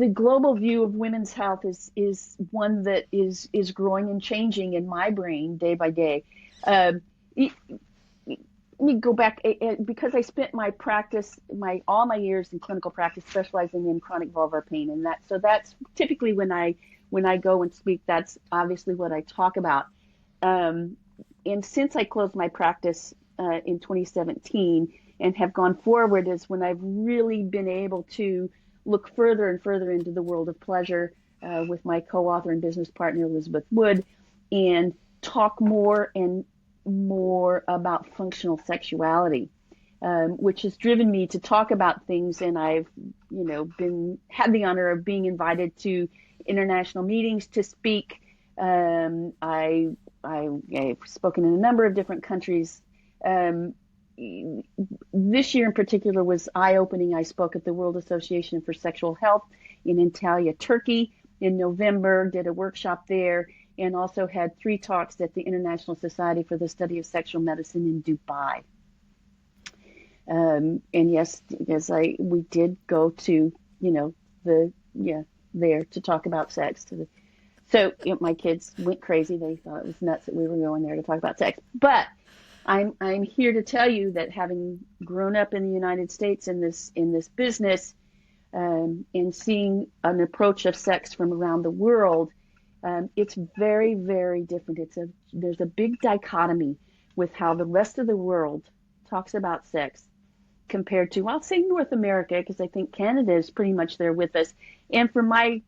The global view of women's health is one that is growing and changing in my brain day by day. Um, y- Let me go back because I spent my practice, my all my years in clinical practice, specializing in chronic vulvar pain, and that's typically when I go and speak, that's obviously what I talk about. Um, and since I closed my practice in 2017 and have gone forward, is when I've really been able to look further and further into the world of pleasure with my co-author and business partner Elizabeth Wood, and talk more and more about functional sexuality, which has driven me to talk about things. And I've, been had the honor of being invited to international meetings to speak. I've spoken in a number of different countries. Um, this year in particular was eye-opening. I spoke at the World Association for Sexual Health in Antalya, Turkey in November, did a workshop there, and also had 3 talks at the International Society for the Study of Sexual Medicine in Dubai. And yes, we did go to, there to talk about sex. So my kids went crazy. They thought it was nuts that we were going there to talk about sex. But I'm here to tell you that having grown up in the United States in this business, and seeing an approach of sex from around the world, it's very, very different. There's a big dichotomy with how the rest of the world talks about sex compared to, I'll say North America, because I think Canada is pretty much there with us. And for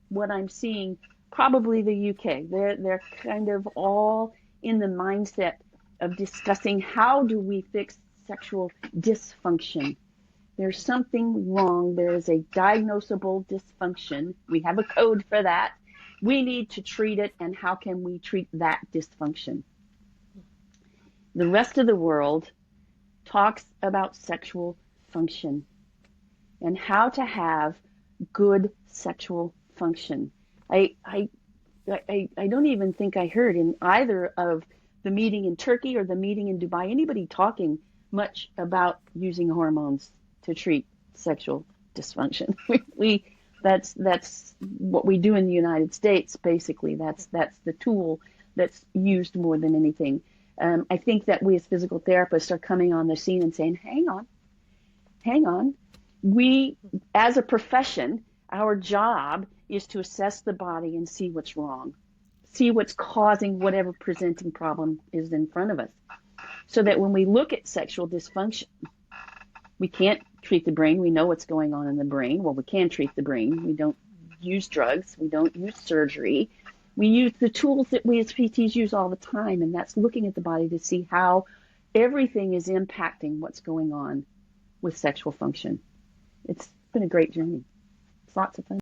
what I'm seeing, probably the UK. They're kind of all in the mindset of discussing how do we fix sexual dysfunction. There's something wrong. There is a diagnosable dysfunction. We have a code for that. We need to treat it, and how can we treat that dysfunction? The rest of the world talks about sexual function and how to have good sexual function. I don't even think I heard in either of the meeting in Turkey or the meeting in Dubai anybody talking much about using hormones to treat sexual dysfunction. That's what we do in the United States. Basically, that's the tool that's used more than anything. I think that we as physical therapists are coming on the scene and saying, hang on. We, as a profession, our job is to assess the body and see what's wrong, see what's causing whatever presenting problem is in front of us. So that when we look at sexual dysfunction, we can't treat the brain. We know what's going on in the brain. Well, we can treat the brain. We don't use drugs. We don't use surgery. We use the tools that we as PTs use all the time, and that's looking at the body to see how everything is impacting what's going on with sexual function. It's been a great journey. It's lots of fun.